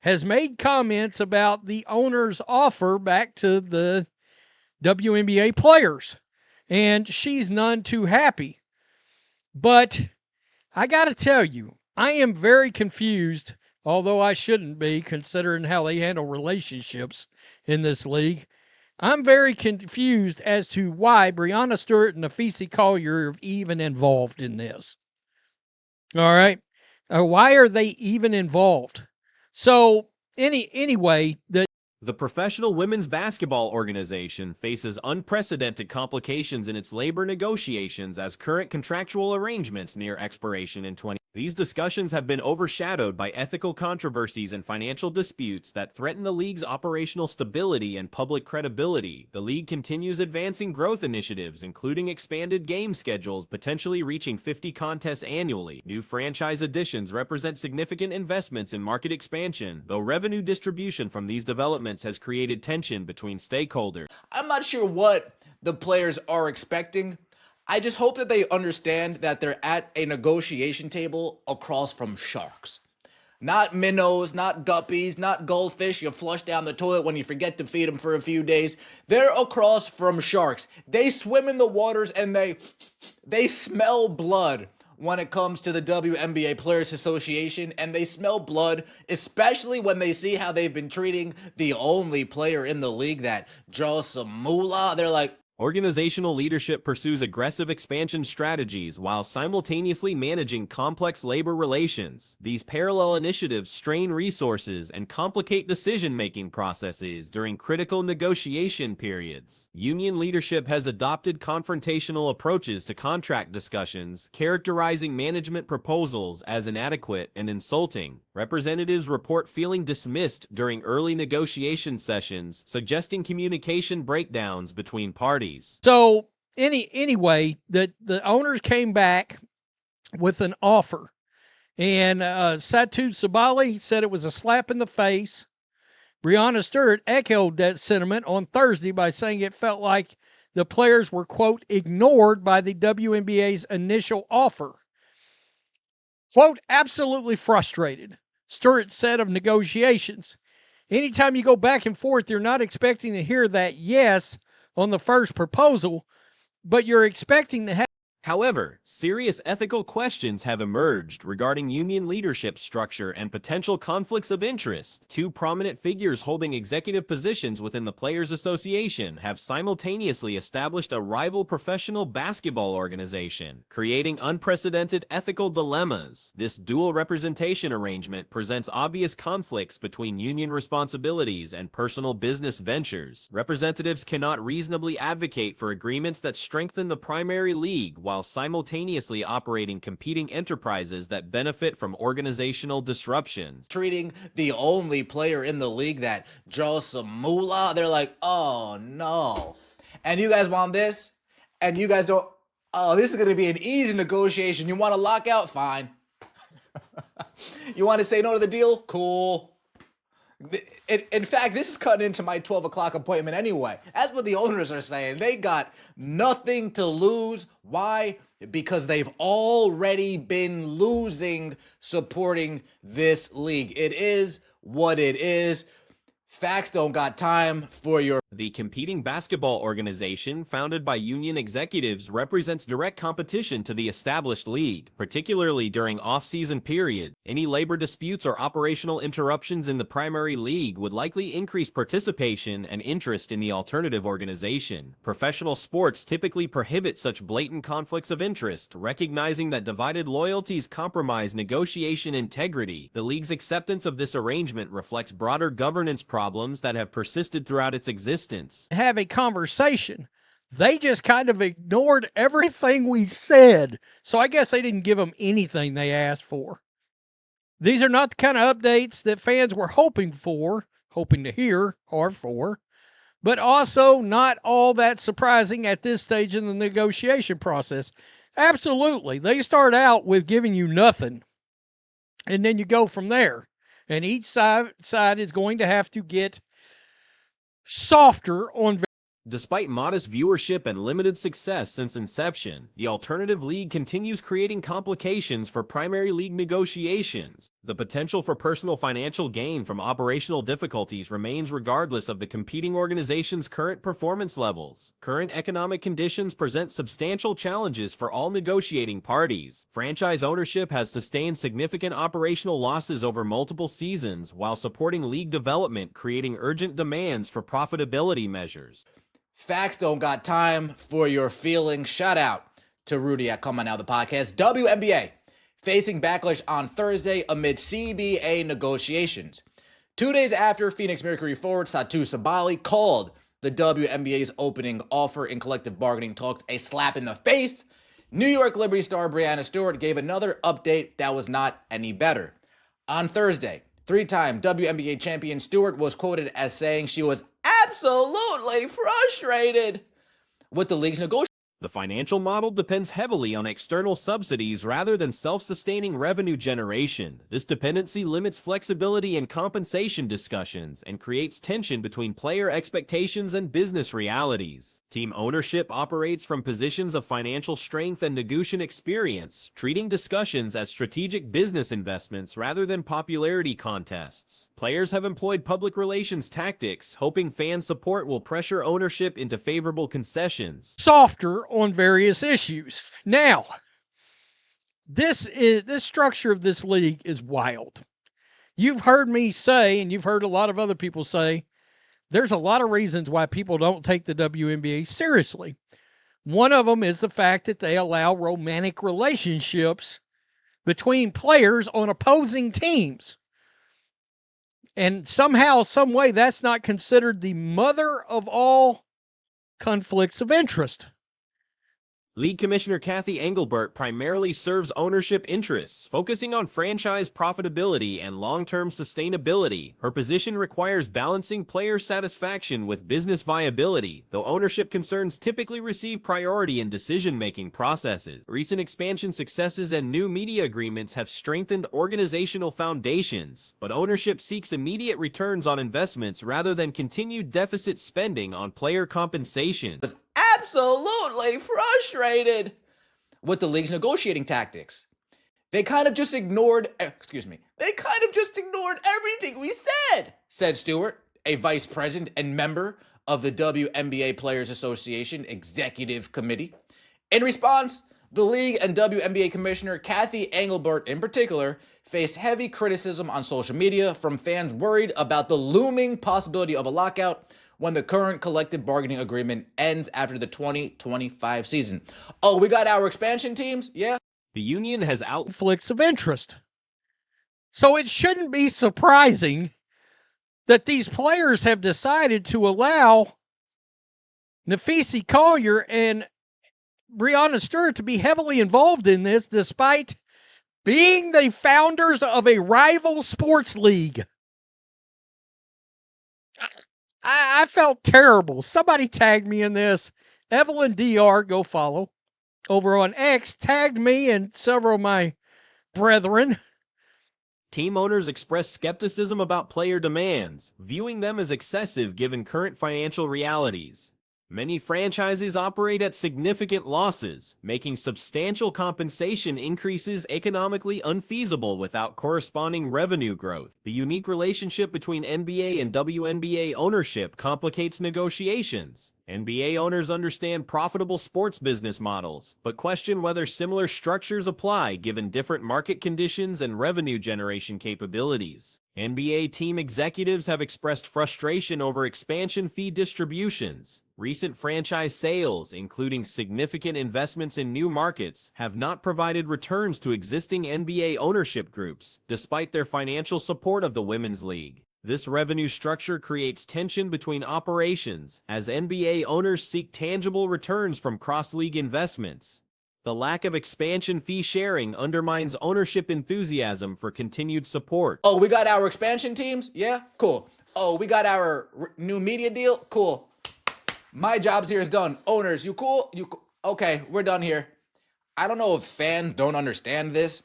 has made comments about the owner's offer back to the WNBA players, and she's none too happy. But I got to tell you, I am very confused, although I shouldn't be considering how they handle relationships in this league. I'm very confused as to why Breonna Stewart and Nafisi Collier are even involved in this. All right. Why are they even involved? So, anyway, The Professional Women's Basketball Organization faces unprecedented complications in its labor negotiations as current contractual arrangements near expiration in 2020. These discussions have been overshadowed by ethical controversies and financial disputes that threaten the league's operational stability and public credibility. The league continues advancing growth initiatives, including expanded game schedules potentially reaching 50 contests annually. New franchise additions represent significant investments in market expansion, though revenue distribution from these developments has created tension between stakeholders. I'm not sure what the players are expecting. I just hope that they understand that they're at a negotiation table across from sharks. Not minnows, not guppies, not goldfish you flush down the toilet when you forget to feed them for a few days. They're across from sharks. They swim in the waters and they smell blood when it comes to the WNBA Players Association, and they smell blood, especially when they see how they've been treating the only player in the league that draws some moolah. They're like, organizational leadership pursues aggressive expansion strategies while simultaneously managing complex labor relations. These parallel initiatives strain resources and complicate decision-making processes during critical negotiation periods. Union leadership has adopted confrontational approaches to contract discussions, characterizing management proposals as inadequate and insulting. Representatives report feeling dismissed during early negotiation sessions, suggesting communication breakdowns between parties. So anyway, the owners came back with an offer, and Satu Sabali said it was a slap in the face. Breonna Stewart echoed that sentiment on Thursday by saying it felt like the players were, quote, ignored by the WNBA's initial offer. Quote, absolutely frustrated, Stewart said of negotiations. Anytime you go back and forth, you're not expecting to hear that yes on the first proposal, but you're expecting to have. However, serious ethical questions have emerged regarding union leadership structure and potential conflicts of interest. Two prominent figures holding executive positions within the Players Association have simultaneously established a rival professional basketball organization, creating unprecedented ethical dilemmas. This dual representation arrangement presents obvious conflicts between union responsibilities and personal business ventures. Representatives cannot reasonably advocate for agreements that strengthen the primary league while simultaneously operating competing enterprises that benefit from organizational disruptions. Treating the only player in the league that draws some moolah. They're like, oh no. And you guys want this? And you guys don't, oh, this is going to be an easy negotiation. You want to lock out? Fine. You want to say no to the deal? Cool. In fact, this is cutting into my 12 o'clock appointment anyway. That's what the owners are saying. They got nothing to lose. Why? Because they've already been losing supporting this league. It is what it is. Facts don't got time for your... The competing basketball organization, founded by union executives, represents direct competition to the established league, particularly during off-season periods. Any labor disputes or operational interruptions in the primary league would likely increase participation and interest in the alternative organization. Professional sports typically prohibit such blatant conflicts of interest, recognizing that divided loyalties compromise negotiation integrity. The league's acceptance of this arrangement reflects broader governance problems that have persisted throughout its existence. Have a conversation. They just kind of ignored everything we said. So I guess they didn't give them anything they asked for. These are not the kind of updates that fans were hoping to hear or for, but also not all that surprising at this stage in the negotiation process. Absolutely. They start out with giving you nothing, and then you go from there. And each side is going to have to get softer on. Despite modest viewership and limited success since inception, the alternative league continues creating complications for primary league negotiations. The potential for personal financial gain from operational difficulties remains regardless of the competing organization's current performance levels. Current economic conditions present substantial challenges for all negotiating parties. Franchise ownership has sustained significant operational losses over multiple seasons while supporting league development, creating urgent demands for profitability measures. Facts don't got time for your feelings. Shout out to Rudy at Come On Now, the podcast. WNBA facing backlash on Thursday amid CBA negotiations. 2 days after Phoenix Mercury forward Satu Sabali called the WNBA's opening offer in collective bargaining talks a slap in the face, New York Liberty star Breanna Stewart gave another update that was not any better. On Thursday, three-time WNBA champion Stewart was quoted as saying she was absolutely frustrated with the league's negotiations. The financial model depends heavily on external subsidies rather than self-sustaining revenue generation. This dependency limits flexibility in compensation discussions and creates tension between player expectations and business realities. Team ownership operates from positions of financial strength and negotiation experience, treating discussions as strategic business investments rather than popularity contests. Players have employed public relations tactics, hoping fan support will pressure ownership into favorable concessions. Softer on various issues. Now, this structure of this league is wild. You've heard me say, and you've heard a lot of other people say, there's a lot of reasons why people don't take the WNBA seriously. One of them is the fact that they allow romantic relationships between players on opposing teams. And somehow, some way, that's not considered the mother of all conflicts of interest. League Commissioner Kathy Engelbert primarily serves ownership interests, focusing on franchise profitability and long-term sustainability. Her position requires balancing player satisfaction with business viability, though ownership concerns typically receive priority in decision-making processes. Recent expansion successes and new media agreements have strengthened organizational foundations, but ownership seeks immediate returns on investments rather than continued deficit spending on player compensation. Absolutely frustrated with the league's negotiating tactics. They kind of just ignored everything we said Stewart, a vice president and member of the WNBA Players Association Executive Committee. In response, the league and WNBA Commissioner Kathy Engelbert in particular faced heavy criticism on social media from fans worried about the looming possibility of a lockout when the current collective bargaining agreement ends after the 2025 season. Oh, we got our expansion teams? Yeah. The union has conflicts of interest. So it shouldn't be surprising that these players have decided to allow Nafisi Collier and Breanna Stewart to be heavily involved in this, despite being the founders of a rival sports league. I felt terrible. Somebody tagged me in this. Evelyn DR, go follow, over on X, tagged me and several of my brethren. Team owners express skepticism about player demands, viewing them as excessive given current financial realities. Many franchises operate at significant losses, making substantial compensation increases economically unfeasible without corresponding revenue growth. The unique relationship between NBA and WNBA ownership complicates negotiations. NBA owners understand profitable sports business models, but question whether similar structures apply given different market conditions and revenue generation capabilities. NBA team executives have expressed frustration over expansion fee distributions. Recent franchise sales, including significant investments in new markets, have not provided returns to existing NBA ownership groups, despite their financial support of the Women's League. This revenue structure creates tension between operations, as NBA owners seek tangible returns from cross-league investments. The lack of expansion fee sharing undermines ownership enthusiasm for continued support. Oh, we got our expansion teams? Yeah? Cool. Oh, we got our new media deal? Cool. My jobs here is done. Owners, you cool? Okay, we're done here. I don't know if fans don't understand this.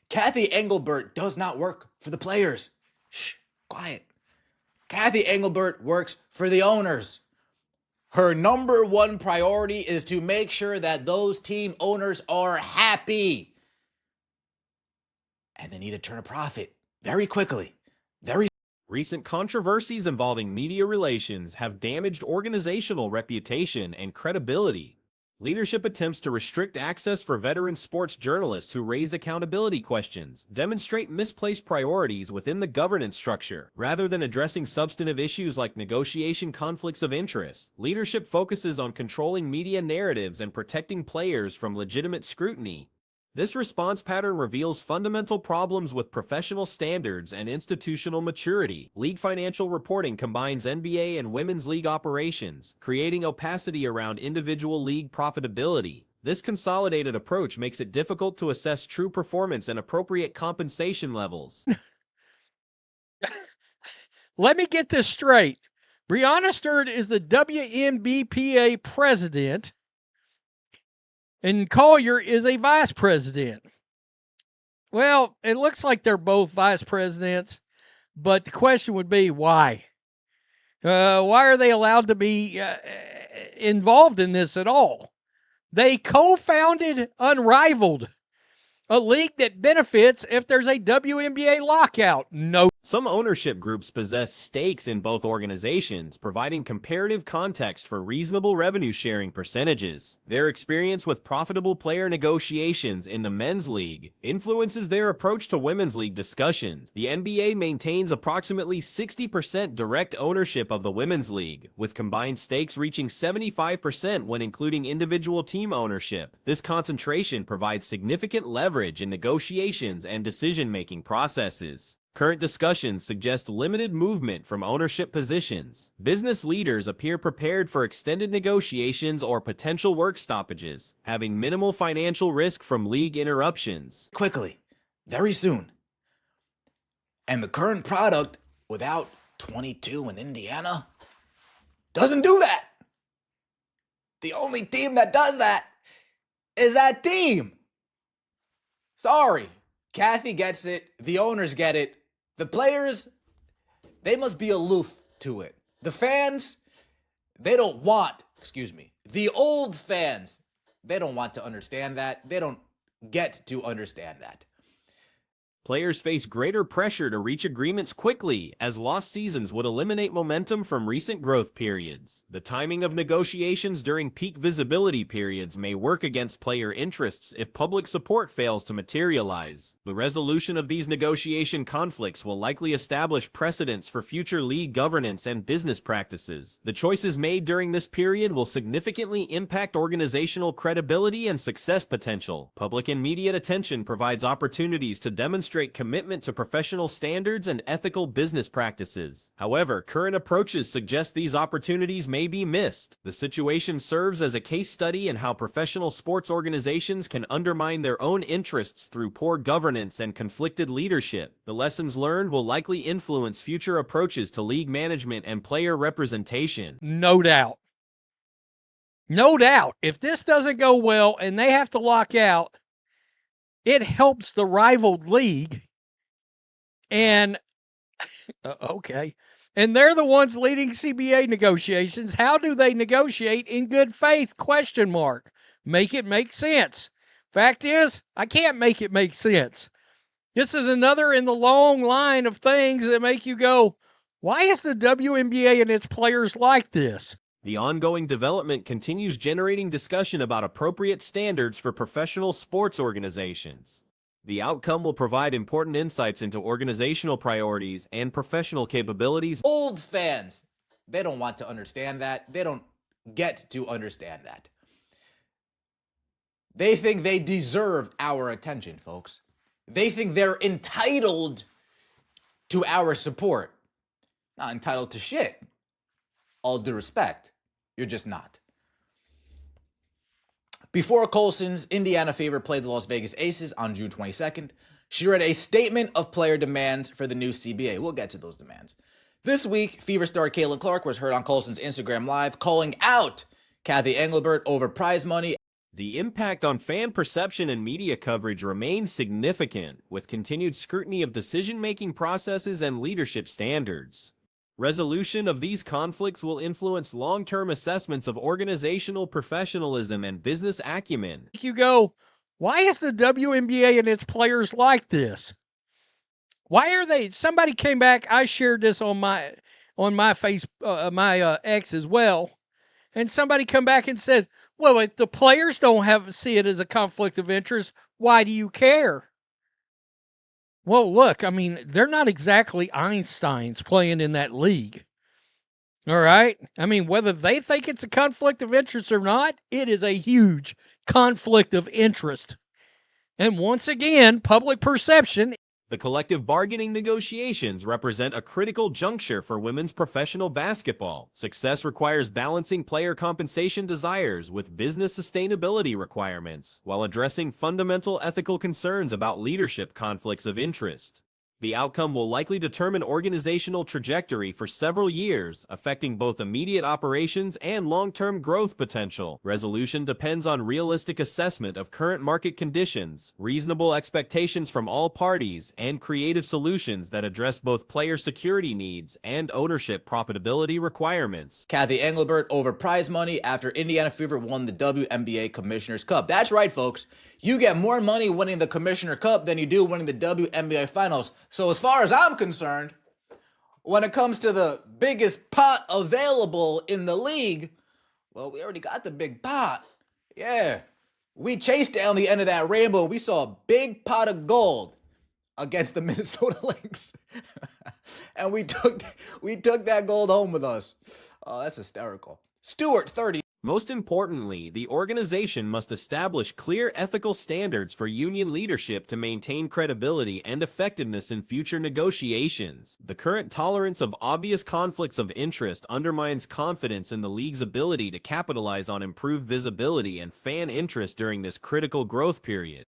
Kathy Engelbert does not work for the players. Shh, quiet. Kathy Engelbert works for the owners. Her number one priority is to make sure that those team owners are happy. and they need to turn a profit very quickly. Very Recent controversies involving media relations have damaged organizational reputation and credibility. Leadership attempts to restrict access for veteran sports journalists who raise accountability questions demonstrate misplaced priorities within the governance structure. Rather than addressing substantive issues like negotiation conflicts of interest, leadership focuses on controlling media narratives and protecting players from legitimate scrutiny. This response pattern reveals fundamental problems with professional standards and institutional maturity. League financial reporting combines NBA and women's league operations, creating opacity around individual league profitability. This consolidated approach makes it difficult to assess true performance and appropriate compensation levels. Let me get this straight. Brianna Stewart is the WNBPA president, and Collier is a vice president. Well, it looks like they're both vice presidents, but the question would be why? Why are they allowed to be involved in this at all? They co-founded Unrivaled, a league that benefits if there's a WNBA lockout. No. Some ownership groups possess stakes in both organizations, providing comparative context for reasonable revenue-sharing percentages. Their experience with profitable player negotiations in the men's league influences their approach to women's league discussions. The NBA maintains approximately 60% direct ownership of the women's league, with combined stakes reaching 75% when including individual team ownership. This concentration provides significant leverage in negotiations and decision-making processes. Current discussions suggest limited movement from ownership positions. Business leaders appear prepared for extended negotiations or potential work stoppages, having minimal financial risk from league interruptions. quickly, very soon. And the current product, without 22 in Indiana, doesn't do that. The only team that does that is that team. Sorry. Kathy gets it. The owners get it. The players, they must be aloof to it. The fans, they don't want, the old fans, they don't want to understand that. They don't get to understand that. Players face greater pressure to reach agreements quickly, as lost seasons would eliminate momentum from recent growth periods. The timing of negotiations during peak visibility periods may work against player interests if public support fails to materialize. The resolution of these negotiation conflicts will likely establish precedents for future league governance and business practices. The choices made during this period will significantly impact organizational credibility and success potential. Public and media attention provides opportunities to demonstrate commitment to professional standards and ethical business practices. However, current approaches suggest these opportunities may be missed. The situation serves as a case study in how professional sports organizations can undermine their own interests through poor governance and conflicted leadership. The lessons learned will likely influence future approaches to league management and player representation. No doubt. No doubt. If this doesn't go well and they have to lock out, it helps the rivaled league. And, okay. And they're the ones leading CBA negotiations. How do they negotiate in good faith? Question mark. Make it make sense. Fact is, I can't make it make sense. This is another in the long line of things that make you go, why is the WNBA and its players like this? The ongoing development continues generating discussion about appropriate standards for professional sports organizations. The outcome will provide important insights into organizational priorities and professional capabilities. Old fans, they don't want to understand that. They don't get to understand that. They think they deserve our attention, folks. They think they're entitled to our support. Not entitled to shit. All due respect. You're just not. Before Colson's Indiana Fever played the Las Vegas Aces on June 22nd, she read a statement of player demands for the new CBA. We'll get to those demands. This week, Fever star Caitlin Clark was heard on Colson's Instagram Live calling out Kathy Engelbert over prize money. The impact on fan perception and media coverage remains significant, with continued scrutiny of decision-making processes and leadership standards. Resolution of these conflicts will influence long-term assessments of organizational professionalism and business acumen. You go, why is the WNBA and its players like this? Why are they? Somebody came back. I shared this on my face my X as well, and somebody come back and said, "Well, if the players don't see it as a conflict of interest, why do you care?" Well, look, I mean, they're not exactly Einsteins playing in that league. All right? I mean, whether they think it's a conflict of interest or not, it is a huge conflict of interest. And once again, public perception. The collective bargaining negotiations represent a critical juncture for women's professional basketball. Success requires balancing player compensation desires with business sustainability requirements, while addressing fundamental ethical concerns about leadership conflicts of interest. The outcome will likely determine organizational trajectory for several years, affecting both immediate operations and long-term growth potential. Resolution depends on realistic assessment of current market conditions, reasonable expectations from all parties, and creative solutions that address both player security needs and ownership profitability requirements. Kathy Engelbert over prize money after Indiana Fever won the WNBA Commissioner's Cup. That's right, folks. You get more money winning the Commissioner Cup than you do winning the WNBA Finals. So as far as I'm concerned, when it comes to the biggest pot available in the league, well, we already got the big pot. Yeah. We chased down the end of that rainbow. We saw a big pot of gold against the Minnesota Lynx. And we took that gold home with us. Oh, that's hysterical. Stuart, 30. Most importantly, the organization must establish clear ethical standards for union leadership to maintain credibility and effectiveness in future negotiations. The current tolerance of obvious conflicts of interest undermines confidence in the league's ability to capitalize on improved visibility and fan interest during this critical growth period.